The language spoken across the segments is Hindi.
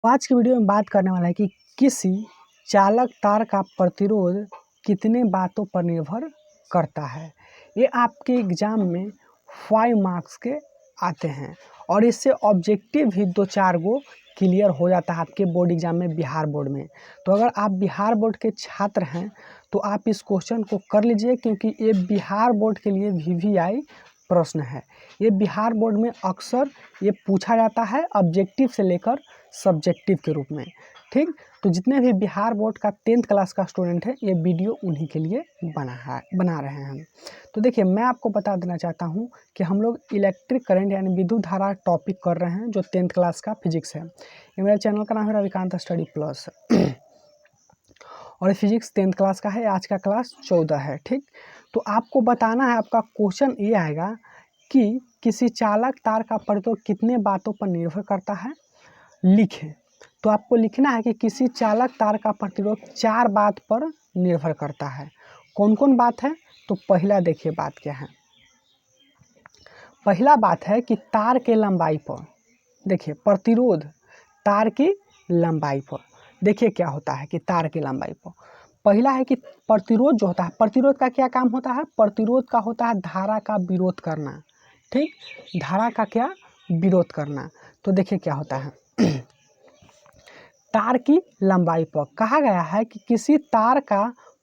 आज की वीडियो में बात करने वाला है कि किसी चालक तार का प्रतिरोध कितने बातों पर निर्भर करता है। ये आपके एग्ज़ाम में 5 मार्क्स के आते हैं और इससे ऑब्जेक्टिव भी 2-4 गो क्लियर हो जाता है आपके बोर्ड एग्ज़ाम में, बिहार बोर्ड में। तो अगर आप बिहार बोर्ड के छात्र हैं तो आप इस क्वेश्चन को कर लीजिए, क्योंकि ये बिहार बोर्ड के लिए VVI प्रश्न है। ये बिहार बोर्ड में अक्सर ये पूछा जाता है ऑब्जेक्टिव से लेकर सब्जेक्टिव के रूप में। ठीक, तो जितने भी बिहार बोर्ड का 10th क्लास का स्टूडेंट है, ये वीडियो उन्हीं के लिए बना रहे हैं हम। तो देखिए, मैं आपको बता देना चाहता हूँ कि हम लोग इलेक्ट्रिक करंट यानी विद्युत धारा टॉपिक कर रहे हैं, जो 10th क्लास का फिजिक्स है। ये मेरे चैनल का नाम है रविकांत स्टडी प्लस और फिजिक्स 10th क्लास का है। आज का क्लास 14 है। ठीक, तो आपको बताना है, आपका क्वेश्चन ये आएगा कि किसी चालक तार का प्रतिरोध कितने बातों पर निर्भर करता है, लिखें। तो आपको लिखना है कि किसी चालक तार का प्रतिरोध 4 बात पर निर्भर करता है। कौन कौन बात है? तो पहला देखिए बात क्या है। पहला बात है कि तार के लंबाई पर। देखिए, प्रतिरोध तार की लंबाई पर। देखिए क्या होता है कि तार की लंबाई पर पहला है कि प्रतिरोध जो होता है, प्रतिरोध का क्या काम होता है? प्रतिरोध का होता है धारा का विरोध करना। ठीक, धारा का क्या? विरोध करना। तो देखिए क्या होता है तार की लंबाई पर कहा गया है कि किसी तार का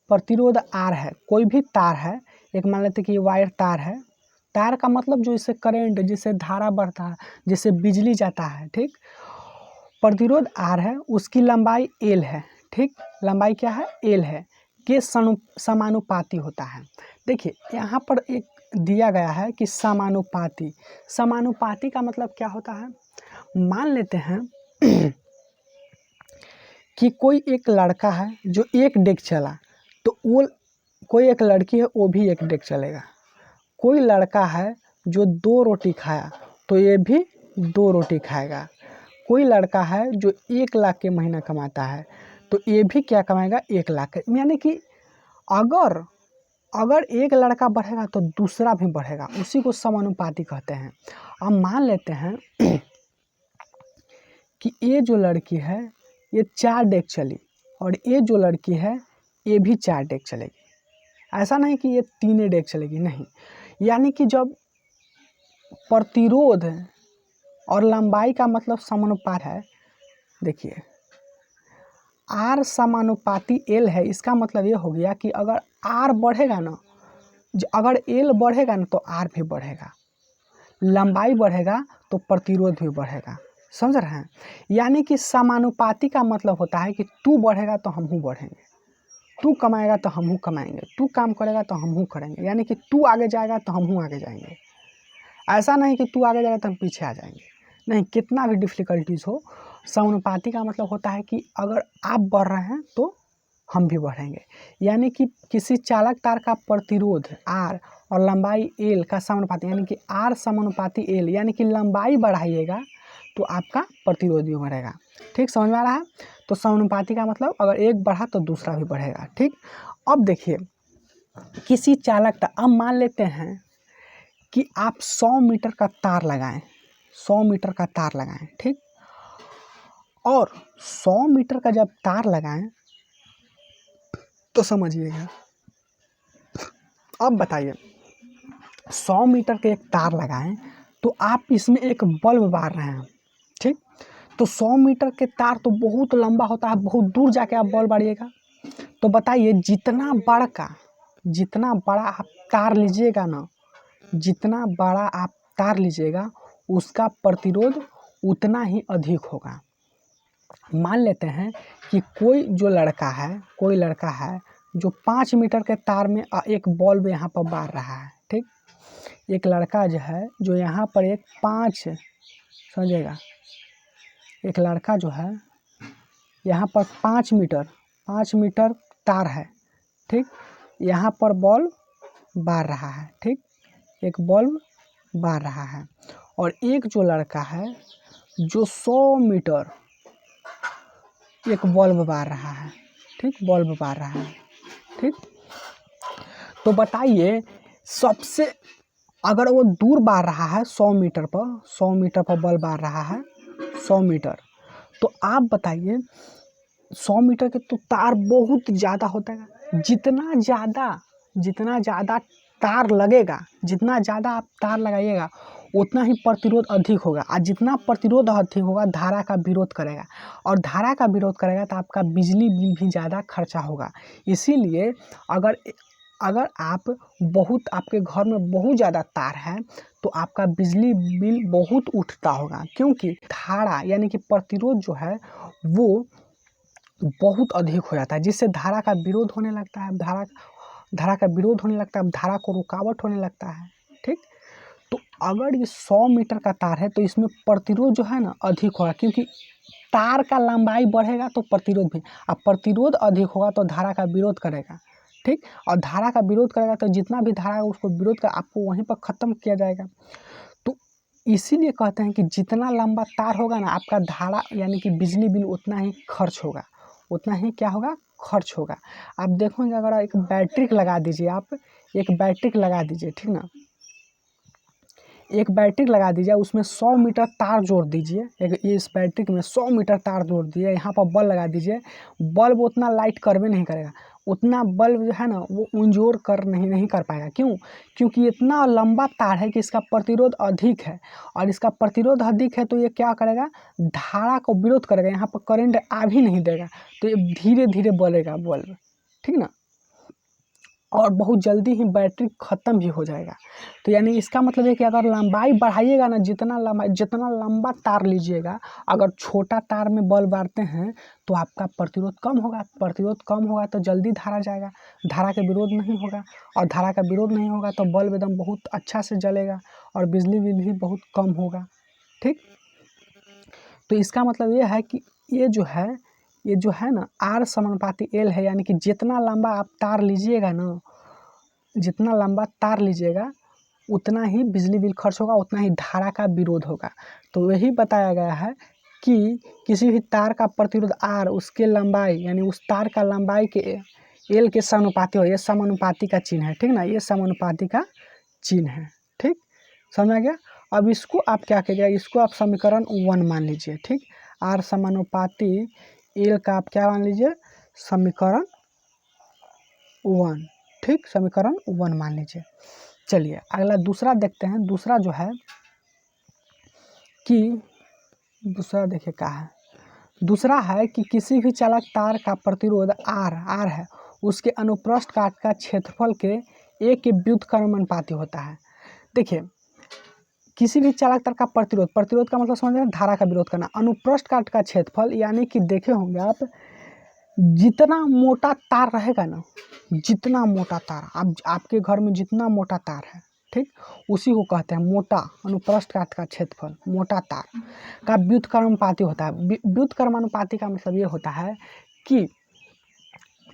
प्रतिरोध R है। कोई भी तार है, एक मान लेते कि वायर तार है। तार का मतलब जो इससे करंट, जिससे धारा बढ़ता है, जिससे बिजली जाता है। ठीक, प्रतिरोध R है, उसकी लंबाई L है। ठीक, लंबाई क्या है? L है, के समानुपाती होता है। देखिए यहाँ पर एक दिया गया है कि समानुपाती। समानुपाती का मतलब क्या होता है? मान लेते हैं कि कोई एक लड़का है जो एक डेग चला, तो वो कोई एक लड़की है, वो भी एक डेग चलेगा। कोई लड़का है जो 2 रोटी खाया, तो ये भी 2 रोटी खाएगा। कोई लड़का है जो 1 लाख के महीना कमाता है, तो ये भी क्या कमाएगा? 1 लाख। यानी कि अगर एक लड़का बढ़ेगा तो दूसरा भी बढ़ेगा, उसी को समानुपाती कहते हैं। अब मान लेते हैं कि ये जो लड़की है ये 4 डेग चली और ये जो लड़की है ये भी 4 डेग चलेगी। ऐसा नहीं कि ये 3 डेग चलेगी, नहीं। यानी कि जब प्रतिरोध और लंबाई का मतलब समानुपात है, देखिए R समानुपाती L है, इसका मतलब ये हो गया कि अगर R बढ़ेगा ना, अगर L बढ़ेगा ना तो R भी बढ़ेगा, लंबाई बढ़ेगा तो प्रतिरोध भी बढ़ेगा। समझ रहे हैं? यानी कि समानुपाती का मतलब होता है कि तू बढ़ेगा तो हमहू बढ़ेंगे, तू कमाएगा तो हमहू कमाएंगे, तू काम करेगा तो हमहू करेंगे। यानी कि तू आगे जाएगा तो हमहू आगे जाएंगे। ऐसा नहीं कि तू आगे जाएगा तो हम पीछे आ जाएंगे, नहीं। कितना भी डिफ़िकल्टीज़ हो, समानुपाती का मतलब होता है कि अगर आप बढ़ रहे हैं तो हम भी बढ़ेंगे। यानी कि किसी चालक तार का प्रतिरोध R और लंबाई L का समानुपाती, यानी कि R समानुपाती L, यानी कि लंबाई बढ़ाइएगा तो आपका प्रतिरोध भी बढ़ेगा। ठीक, समझ में आ रहा है? तो समानुपाती का मतलब अगर एक बढ़ा तो दूसरा भी बढ़ेगा। ठीक, अब देखिए किसी चालक तार, अब मान लेते हैं कि आप 100 मीटर का तार लगाएं, 100 मीटर का तार लगाएं। ठीक, और 100 मीटर का जब तार लगाएं तो समझिएगा, अब बताइए 100 मीटर के एक तार लगाएं तो आप इसमें एक बल्ब बार रहे हैं। ठीक, तो 100 मीटर के तार तो बहुत लंबा होता है, बहुत दूर जाके आप बल्ब बारिएगा। तो बताइए जितना बड़ा आप तार लीजिएगा ना, जितना बड़ा आप तार लीजिएगा उसका प्रतिरोध उतना ही अधिक होगा। मान लेते हैं कि कोई लड़का है जो 5 मीटर के तार में एक बल्ब यहाँ पर बार रहा है। ठीक, एक लड़का जो है जो यहाँ पर एक 5, समझिएगा, एक लड़का जो है यहाँ पर 5 मीटर तार है। ठीक, यहाँ पर बल्ब बार रहा है। ठीक, एक बल्ब बार रहा है और एक जो लड़का है जो 100 मीटर एक बल्ब बार रहा है। ठीक, बल्ब बार रहा है। ठीक, तो बताइए सबसे, अगर वो दूर बार रहा है 100 मीटर पर, 100 मीटर पर बल्ब बार रहा है, 100 मीटर, तो आप बताइए 100 मीटर के तो तार बहुत ज़्यादा होता है। जितना ज़्यादा तार लगेगा, जितना ज़्यादा आप तार लगाइएगा उतना ही प्रतिरोध अधिक होगा, और जितना प्रतिरोध अधिक होगा धारा का विरोध करेगा, और धारा का विरोध करेगा तो आपका बिजली बिल भी ज़्यादा खर्चा होगा। इसीलिए अगर आपके घर में बहुत ज़्यादा तार है तो आपका बिजली बिल बहुत उठता होगा, क्योंकि धारा यानी कि प्रतिरोध जो है वो बहुत अधिक हो जाता है, जिससे धारा का विरोध होने लगता है। धारा का विरोध होने लगता है, धारा को रुकावट होने लगता है। ठीक, तो अगर ये 100 मीटर का तार है तो इसमें प्रतिरोध जो है ना अधिक होगा, क्योंकि तार का लंबाई बढ़ेगा तो प्रतिरोध भी, अब प्रतिरोध अधिक होगा तो धारा का विरोध करेगा। ठीक, और धारा का विरोध करेगा तो जितना भी धारा है उसको विरोध कर आपको वहीं पर ख़त्म किया जाएगा। तो इसीलिए कहते हैं कि जितना लंबा तार होगा ना आपका धारा यानी कि बिजली बिल उतना ही खर्च होगा, उतना ही क्या होगा, खर्च होगा। आप देखोगे अगर एक बैटरी लगा दीजिए, आप एक बैटरी लगा दीजिए, ठीक ना, एक बैटरी लगा दीजिए, उसमें 100 मीटर तार जोड़ दीजिए, इस बैटरी में 100 मीटर तार जोड़ दिए, यहाँ पर बल्ब लगा दीजिए, बल्ब उतना लाइट करवे नहीं करेगा, उतना बल्ब जो है ना वो उंजोर कर नहीं कर पाएगा। क्यों? क्योंकि इतना लंबा तार है कि इसका प्रतिरोध अधिक है, और इसका प्रतिरोध अधिक है तो ये क्या करेगा, धारा को विरोध करेगा, यहाँ पर करंट आ भी नहीं देगा, तो ये धीरे धीरे बलेगा बल्ब, ठीक ना, और बहुत जल्दी ही बैटरी ख़त्म भी हो जाएगा। तो यानी इसका मतलब है कि अगर लंबाई बढ़ाइएगा ना, जितना लंबा तार लीजिएगा, अगर छोटा तार में बल्ब बारते हैं तो आपका प्रतिरोध कम होगा, प्रतिरोध कम होगा तो जल्दी धारा जाएगा, धारा का विरोध नहीं होगा, और धारा का विरोध नहीं होगा तो बल्ब एकदम बहुत अच्छा से जलेगा और बिजली बिल भी बहुत कम होगा। ठीक, तो इसका मतलब ये है कि ये जो है ना R समानुपाती L है, यानी कि जितना लंबा आप तार लीजिएगा ना, जितना लंबा तार लीजिएगा उतना ही बिजली बिल खर्च होगा, उतना ही धारा का विरोध होगा। तो यही बताया गया है कि किसी भी तार का प्रतिरोध R उसके लंबाई यानी उस तार का लंबाई के L के समानुपाती हो। ये समानुपाती का चिन्ह है, ठीक ना, ये समानुपाती का चिन्ह है। ठीक, समझ आ गया। अब इसको आप क्या करिएगा, इसको आप समीकरण 1 मान लीजिए। ठीक, R समानुपाती L का आप क्या मान लीजिए, समीकरण 1। ठीक, समीकरण 1 मान लीजिए। चलिए अगला दूसरा देखते हैं। दूसरा जो है कि दूसरा देखिए क्या है, दूसरा है कि किसी भी चालक तार का प्रतिरोध R है, उसके अनुप्रस्थ काट का क्षेत्रफल के एक के व्युत्क्रमानुपाती होता है। देखिए किसी भी चालक तार का प्रतिरोध का मतलब समझ रहे हैं, धारा का विरोध करना। अनुप्रस्थ काट का क्षेत्रफल यानी कि देखे होंगे आप, जितना मोटा तार रहेगा ना, जितना मोटा तार आपके घर में जितना मोटा तार है, ठीक, उसी को कहते हैं मोटा अनुप्रस्थ काट का क्षेत्रफल। मोटा तार का व्युत्क्रमानुपाती होता है। व्युत्क्रमानुपाती का मतलब ये होता है कि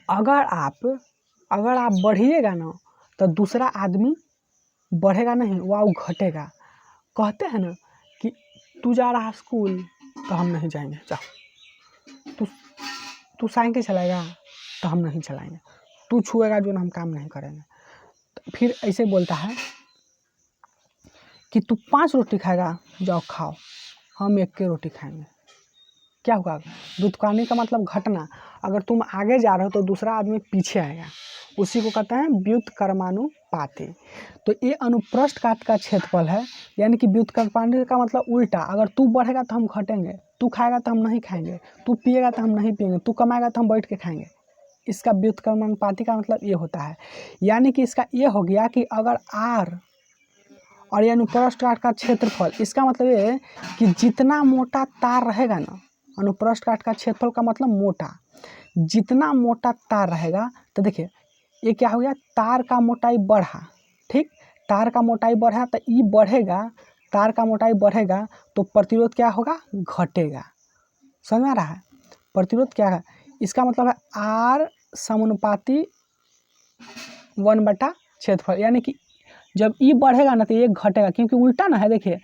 अगर आप बढ़िएगा ना तो दूसरा आदमी बढ़ेगा नहीं, वह घटेगा। कहते हैं ना कि तू जा रहा स्कूल तो हम नहीं जाएंगे, जाओ। तू साइकिल चलाएगा तो हम नहीं चलाएंगे, तू छुएगा जो ना हम काम नहीं करेंगे। तो फिर ऐसे बोलता है कि तू 5 रोटी खाएगा, जाओ खाओ, हम 1 के रोटी खाएंगे। क्या होगा, व्युत्क्रमानुपाती का मतलब घटना। अगर तुम आगे जा रहे हो तो दूसरा आदमी पीछे आएगा, उसी को कहते हैं व्युत्क्रमानुपाती। तो ये अनुप्रस्थ काट का क्षेत्रफल है, यानी कि व्युत्क्रमानुपाती का मतलब उल्टा। अगर तू बढ़ेगा तो हम घटेंगे, तू खाएगा तो हम नहीं खाएंगे, तू पिएगा तो हम नहीं पिएंगे, तू कमाएगा तो हम बैठ के खाएंगे। इसका व्युत्क्रमानुपाती का मतलब ये होता है। यानी कि इसका ये हो गया कि अगर R और ये अनुप्रस्थ काट का क्षेत्रफल, इसका मतलब ये है कि जितना मोटा तार रहेगा ना, अनुप्रस्थ काट का क्षेत्रफल का मतलब मोटा, जितना मोटा तार रहेगा, तो देखिए ये क्या हो गया, तार का मोटाई बढ़ा। ठीक, तार का मोटाई बढ़ा तो ई बढ़ेगा, तार का मोटाई बढ़ेगा तो प्रतिरोध क्या होगा, घटेगा। समझ में आ रहा है, प्रतिरोध क्या है, इसका मतलब है R समानुपाती 1/, क्षेत्रफल। यानी कि जब ई बढ़ेगा ना तो ये घटेगा, क्योंकि उल्टा ना है। देखिए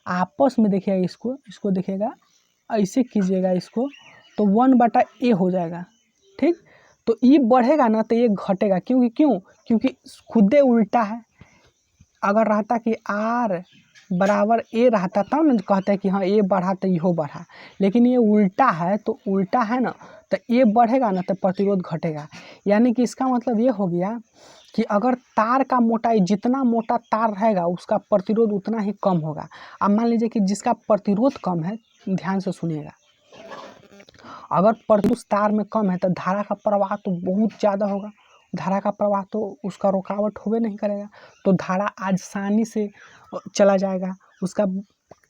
आपस में देखिएगा, इसको देखिएगा, ऐसे कीजिएगा इसको तो 1/A हो जाएगा। ठीक, तो ई बढ़ेगा ना तो ये घटेगा, क्योंकि क्योंकि खुदे उल्टा है। अगर रहता कि R बराबर ए रहता तब ना कहते हैं कि हाँ ए बढ़ा तो इहो बढ़ा, लेकिन ये उल्टा है तो उल्टा है ना, तो ए बढ़ेगा ना तो प्रतिरोध घटेगा। यानी कि इसका मतलब ये हो गया कि अगर तार का मोटाई जितना मोटा तार रहेगा उसका प्रतिरोध उतना ही कम होगा। अब मान लीजिए कि जिसका प्रतिरोध कम है, ध्यान से सुनिएगा, अगर प्रतिरोध तार में कम है तो धारा का प्रवाह तो बहुत ज़्यादा होगा, धारा का प्रवाह तो उसका रुकावट होबे नहीं करेगा, तो धारा आसानी से चला जाएगा उसका।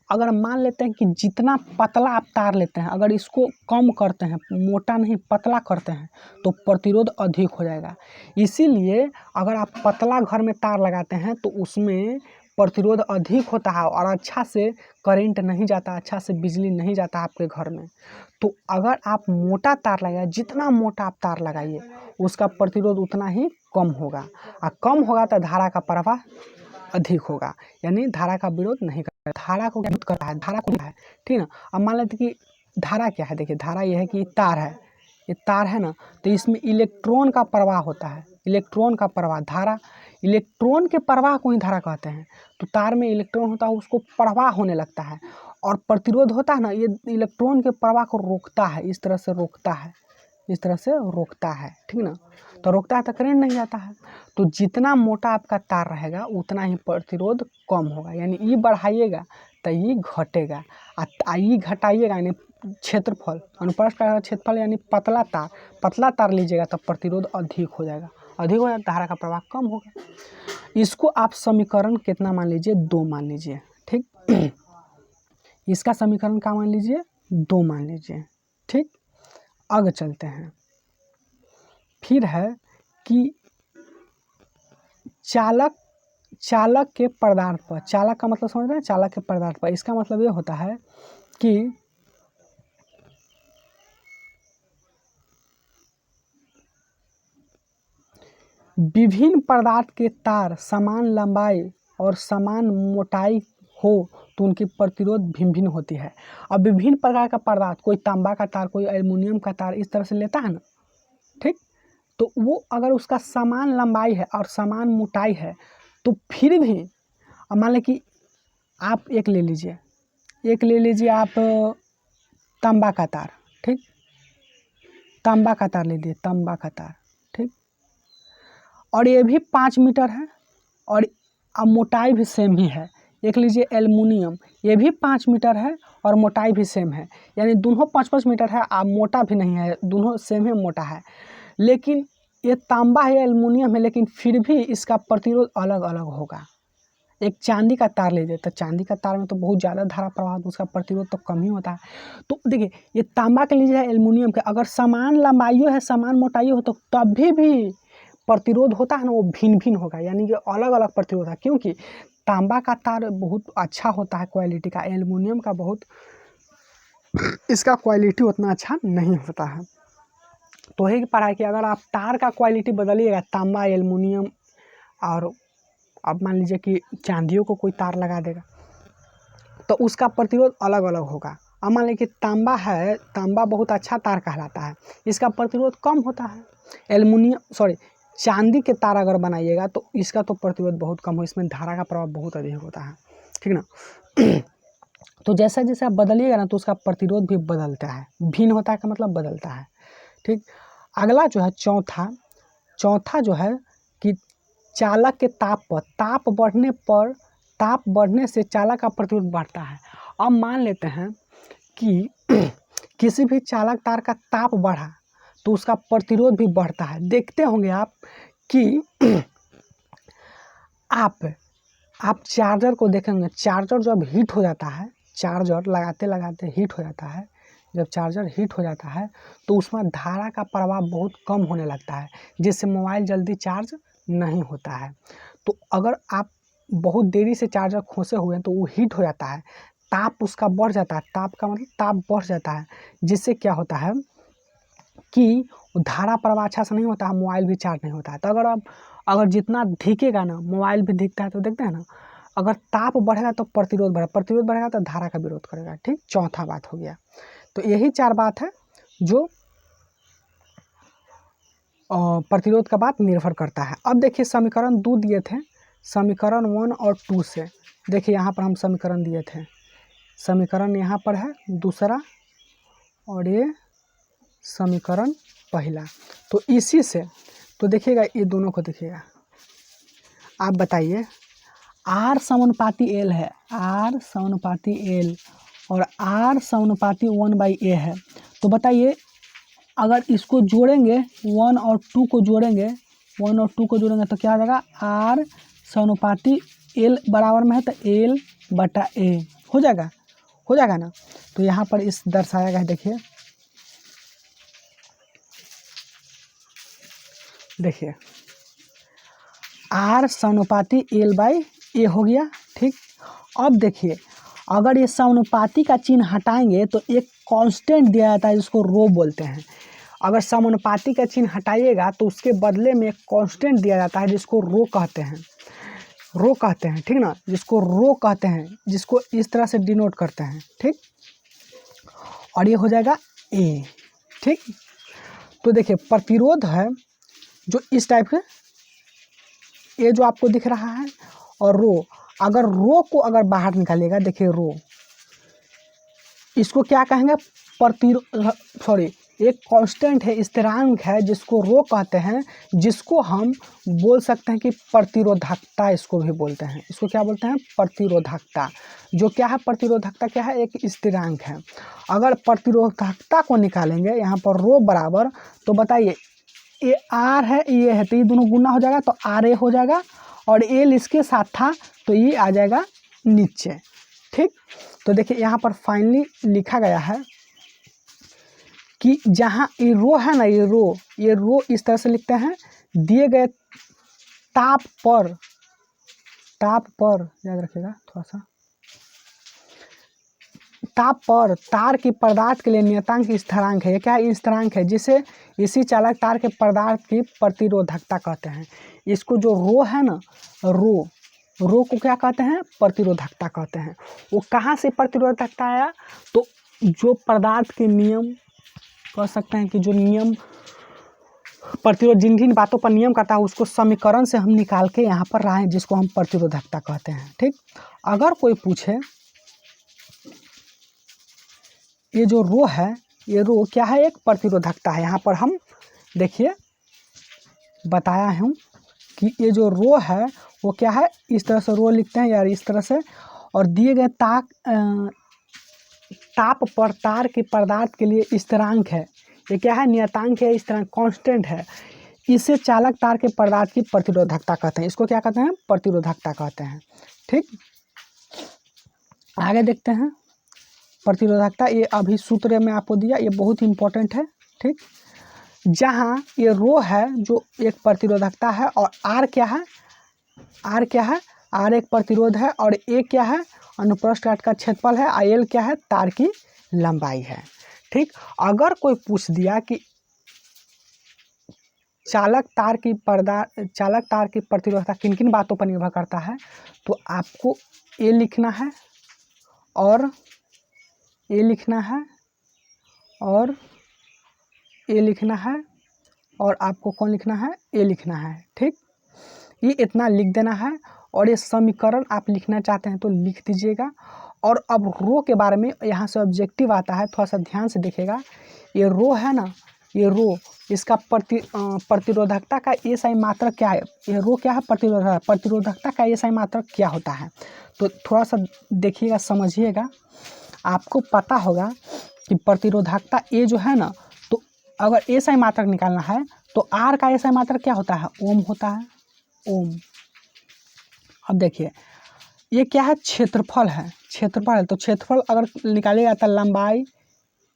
अगर मान लेते हैं कि जितना पतला आप तार लेते हैं, अगर इसको कम करते हैं, मोटा नहीं पतला करते हैं, तो प्रतिरोध अधिक हो जाएगा। इसीलिए अगर आप पतला घर में तार लगाते हैं तो उसमें प्रतिरोध अधिक होता है और अच्छा से करंट नहीं जाता, अच्छा से बिजली नहीं जाता आपके घर में। तो अगर आप मोटा तार लगाए, जितना मोटा आप तार लगाइए उसका प्रतिरोध उतना ही कम होगा, और कम होगा तो धारा का प्रवाह अधिक होगा, यानी धारा का विरोध नहीं करता। धारा को क्या करता है, धारा को है, ठीक ना। अब मान लेते कि धारा क्या है, देखिए धारा यह है कि तार है, ये तार है ना, तो इसमें इलेक्ट्रॉन का प्रवाह होता है, इलेक्ट्रॉन का प्रवाह। धारा इलेक्ट्रॉन के प्रवाह को ही धारा कहते हैं। तो तार में इलेक्ट्रॉन होता है, उसको प्रवाह होने लगता है, और प्रतिरोध होता है ना, ये इलेक्ट्रॉन के प्रवाह को रोकता है, इस तरह से रोकता है, इस तरह से रोकता है, ठीक ना। तो रोकता है तो करंट नहीं जाता है। तो जितना मोटा आपका तार रहेगा उतना ही प्रतिरोध कम होगा, यानी ई बढ़ाइएगा तो ई घटेगा, और ई घटाइएगा यानी क्षेत्रफल, अनुप्रस्थ का क्षेत्रफल यानी पतला तार लीजिएगा तो प्रतिरोध अधिक हो जाएगा, अधिक हो जाएगा, धारा का प्रवाह कम होगा। इसको आप समीकरण कितना मान लीजिए, 2 मान लीजिए, ठीक। इसका समीकरण क्या मान लीजिए, 2 मान लीजिए, ठीक। आगे चलते हैं। फिर है कि चालक के पदार्थ पर, चालक का मतलब समझ रहे हैं, चालक के पदार्थ पर, इसका मतलब ये होता है कि विभिन्न पदार्थ के तार समान लंबाई और समान मोटाई हो तो उनकी प्रतिरोध भिन्न भिन्न होती है। अब विभिन्न प्रकार का पदार्थ, कोई तांबा का तार, कोई एल्युमिनियम का तार, इस तरह से लेता है ना, ठीक। तो वो अगर उसका समान लंबाई है और समान मोटाई है तो फिर भी, अब मान लें कि आप एक ले लीजिए आप तांबा का तार, ठीक, तांबा का तार ले लीजिए, तांबा का तार, ठीक, और ये भी 5 मीटर है और अब मोटाई भी सेम ही है। एक लीजिए एल्युमिनियम, ये भी 5 मीटर है और मोटाई भी सेम है, यानी दोनों 5-5 मीटर है, अब मोटा भी नहीं है, दोनों सेम ही मोटा है। लेकिन ये तांबा है, एल्युमिनियम है, लेकिन फिर भी इसका प्रतिरोध अलग अलग होगा। एक चांदी का तार लीजिए, तो चांदी का तार में तो बहुत ज़्यादा धारा प्रवाह, तो उसका प्रतिरोध तो कम ही होता है। तो देखिए ये तांबा के लीजिए, एल्युमिनियम के, अगर समान लंबाई है, समान मोटाई हो, तो तभी भी प्रतिरोध होता है ना, वो भिन्न भिन्न होगा, यानी कि अलग अलग प्रतिरोध है। क्योंकि तांबा का तार बहुत अच्छा होता है क्वालिटी का, एल्युमिनियम का बहुत, इसका क्वालिटी उतना अच्छा नहीं होता है। तो यही पढ़ा है कि अगर आप तार का क्वालिटी बदलिएगा, तांबा, एल्युमिनियम, और अब मान लीजिए कि चांदियों को कोई तार लगा देगा तो उसका प्रतिरोध अलग अलग होगा। अब मान लीजिए कि तांबा है, तांबा बहुत अच्छा तार कहलाता है, इसका प्रतिरोध कम होता है। चांदी के तार अगर बनाइएगा तो इसका तो प्रतिरोध बहुत कम हो, इसमें धारा का प्रभाव बहुत अधिक होता है, ठीक ना। तो जैसा जैसा आप बदलिएगा ना तो उसका प्रतिरोध भी बदलता है, भिन्न होता है का मतलब बदलता है, ठीक। अगला जो है चौथा जो है कि चालक के ताप बढ़ने से चालक का प्रतिरोध बढ़ता है। अब मान लेते हैं कि किसी भी चालक तार का ताप बढ़ा तो उसका प्रतिरोध भी बढ़ता है। देखते होंगे आप कि आप चार्जर को देखेंगे, चार्जर जब हीट हो जाता है, चार्जर लगाते लगाते हीट हो जाता है, जब चार्जर हीट हो जाता है तो उसमें धारा का प्रवाह बहुत कम होने लगता है, जिससे मोबाइल जल्दी चार्ज नहीं होता है। तो अगर आप बहुत देरी से चार्जर खोसे हुए हैं तो वो हीट हो जाता है, ताप उसका बढ़ जाता है, ताप का मतलब ताप बढ़ जाता है, जिससे क्या होता है कि धारा प्रवाह अच्छा से नहीं होता है, मोबाइल भी चार्ज नहीं होता है। तो अगर जितना धीकेगा ना, मोबाइल भी धीकता है, तो देखते हैं ना, अगर ताप बढ़ेगा तो प्रतिरोध बढ़ेगा तो धारा का विरोध करेगा, ठीक। चौथा बात हो गया। तो यही 4 बात है जो प्रतिरोध का बात निर्भर करता है। अब देखिए समीकरण 2 दिए थे, समीकरण 1 और 2 से देखिए यहाँ पर हम समीकरण दिए थे, समीकरण यहाँ पर है दूसरा और ये समीकरण पहला। तो इसी से तो देखिएगा ये दोनों को देखिएगा, आप बताइए R समानुपाती L है, R समानुपाती L और R समानुपाती 1/a है। तो बताइए अगर इसको जोड़ेंगे 1 और 2 को जोड़ेंगे, 1 और 2 को जोड़ेंगे तो क्या आ जाएगा, R समानुपाती L बराबर में है तो L/a हो जाएगा ना। तो यहाँ पर इस दर्शाया गया है, देखिए R समानुपाती L/a हो गया, ठीक। अब देखिए अगर ये समानुपाती का चिन्ह हटाएंगे तो एक कांस्टेंट दिया जाता है जिसको रो बोलते हैं। अगर समानुपाती का चिन्ह हटाइएगा तो उसके बदले में एक कांस्टेंट दिया जाता है जिसको रो कहते हैं, ठीक ना, जिसको रो कहते हैं, जिसको इस तरह से डिनोट करते हैं, ठीक। और ये हो जाएगा A, ठीक। तो देखिए प्रतिरोध है जो इस टाइप के, ये जो आपको दिख रहा है, और रो, अगर रो को अगर बाहर निकालिएगा, देखिए रो, इसको क्या कहेंगे, एक कांस्टेंट है, स्थिरांक है जिसको रो कहते हैं, जिसको हम बोल सकते हैं कि प्रतिरोधकता इसको भी बोलते हैं। इसको क्या बोलते हैं, प्रतिरोधकता। जो क्या है, प्रतिरोधकता क्या है, एक स्थिरांक है। अगर प्रतिरोधकता को निकालेंगे यहाँ पर रो बराबर, तो बताइए ये R है, ये है, तो ये दोनों गुना हो जाएगा तो RA हो जाएगा, और L इसके साथ था तो ये आ जाएगा नीचे, ठीक। तो देखिए यहाँ पर फाइनली लिखा गया है कि जहाँ ये रो है ना, ये रो इस तरह से लिखते हैं, दिए गए ताप पर याद रखिएगा थोड़ा सा, ताप पर तार की पदार्थ के लिए नियतांक स्थिरांक है। ये क्या है, स्थिरांक है जिसे इसी चालक तार के पदार्थ की प्रतिरोधकता कहते हैं। इसको जो रो है ना, रो को क्या कहते हैं, प्रतिरोधकता कहते हैं। वो कहाँ से प्रतिरोधकता आया, तो जो पदार्थ के नियम कह सकते हैं कि जो नियम प्रतिरोध, जिन जिन बातों पर नियम करता है उसको समीकरण से हम निकाल के यहाँ पर लाए, जिसको हम प्रतिरोधकता कहते हैं, ठीक। अगर कोई पूछे ये जो रो है, ये रो क्या है, एक प्रतिरोधकता है। यहाँ पर हम देखिए बताया हूँ कि ये जो रो है वो क्या है, इस तरह से रो लिखते हैं यार, इस तरह से, और दिए गए ताप पर तार के पदार्थ के लिए स्थिरांक है। ये क्या है, नियतांक है, स्थिरांक कांस्टेंट है। इसे चालक तार के पदार्थ की प्रतिरोधकता कहते हैं। इसको क्या कहते हैं, प्रतिरोधकता कहते हैं, ठीक। आगे देखते हैं प्रतिरोधकता, ये अभी सूत्र में आपको दिया, ये बहुत इंपॉर्टेंट है, ठीक। जहाँ ये रो है जो एक प्रतिरोधकता है, और R क्या है, R एक प्रतिरोध है, और A क्या है, अनुप्रस्थ काट का क्षेत्रफल है, IL क्या है, तार की लंबाई है, ठीक। अगर कोई पूछ दिया कि चालक तार की प्रतिरोधकता किन किन बातों पर निर्भर करता है, तो आपको A लिखना है, और A लिखना है, और A लिखना है, और आपको कौन लिखना है, A लिखना है, ठीक। ये इतना लिख देना है, और ये समीकरण आप लिखना चाहते हैं तो लिख दीजिएगा। और अब रो के बारे में यहाँ से ऑब्जेक्टिव आता है, थोड़ा सा ध्यान से देखिएगा। ये रो है ना, ये रो, इसका प्रतिरोधकता का एसआई मात्रक क्या है, ये रो क्या है, प्रतिरोधकता का एसआई मात्रक क्या होता है, तो थोड़ा सा देखिएगा, समझिएगा। आपको पता होगा कि प्रतिरोधकता ए जो है ना, तो अगर एसआई मात्रक निकालना है तो आर का एसआई मात्रक क्या होता है, ओम होता है, ओम। अब देखिए ये क्या है, क्षेत्रफल है, तो क्षेत्रफल अगर निकालिएगा तो लंबाई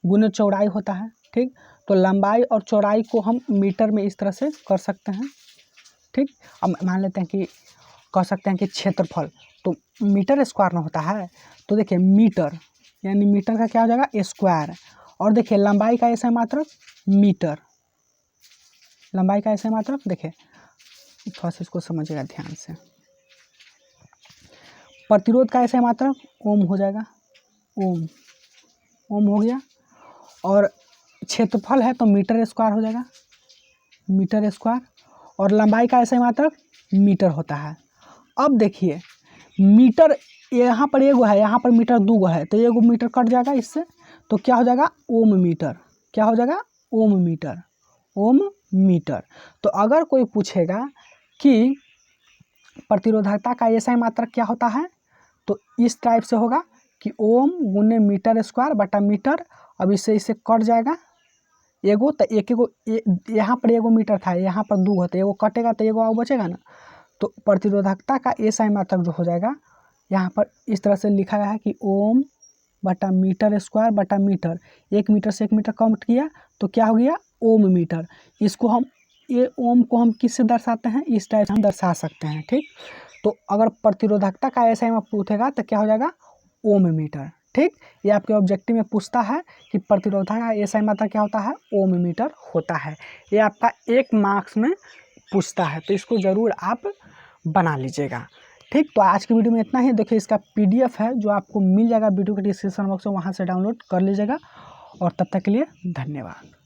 गुने चौड़ाई होता है, ठीक। तो लंबाई और चौड़ाई को हम मीटर में इस तरह से कर सकते हैं, ठीक। अब मान लेते हैं कि कह सकते हैं कि क्षेत्रफल तो मीटर स्क्वायर ना होता है, तो देखिए मीटर यानी मीटर का क्या हो जाएगा, स्क्वायर। और देखिए लंबाई का एसआई मात्रक मीटर, लंबाई का एसआई मात्रक, देखिए थोड़ा सा इसको समझिएगा ध्यान से। प्रतिरोध का एसआई मात्रक ओम हो जाएगा, ओम हो गया। और क्षेत्रफल है तो मीटर स्क्वायर हो जाएगा, मीटर स्क्वायर। और लंबाई का एसआई मात्रक मीटर होता है। अब देखिए मीटर यहाँ पर एगो है, यहाँ पर मीटर दो है, तो एगो मीटर कट जाएगा इससे, तो क्या हो जाएगा ओम मीटर। क्या हो जाएगा ओम मीटर, ओम मीटर। तो अगर कोई पूछेगा कि प्रतिरोधकता का एसआई मात्रक क्या होता है, तो इस टाइप से होगा कि ओम गुने मीटर स्क्वायर बटा मीटर। अब इससे कट जाएगा एगो, तो एक एगो यहाँ पर एगो मीटर था, यहाँ पर दो होते, एगो कटेगा तो एगो और बचेगा ना। तो प्रतिरोधकता का एसआई मात्रक जो हो जाएगा, यहाँ पर इस तरह से लिखा गया है कि ओम बटा मीटर स्क्वायर बटा मीटर, एक मीटर से एक मीटर कट किया तो क्या हो गया ओम मीटर। इसको हम ये ओम को हम किससे दर्शाते हैं, इस टाइप से हम दर्शा सकते हैं, ठीक। तो अगर प्रतिरोधकता का एसआई में पूछेगा तो क्या हो जाएगा ओम मीटर, ठीक। ये आपके ऑब्जेक्टिव में पूछता है कि प्रतिरोधकता का एसआई मात्रक क्या होता है, ओम मीटर होता है। ये आपका 1 मार्क्स में पूछता है, तो इसको ज़रूर आप बना लीजिएगा, ठीक। तो आज की वीडियो में इतना ही। देखिए इसका पीडीएफ है जो आपको मिल जाएगा वीडियो के डिस्क्रिप्शन बॉक्स में, वहाँ से डाउनलोड कर लीजिएगा। और तब तक के लिए धन्यवाद।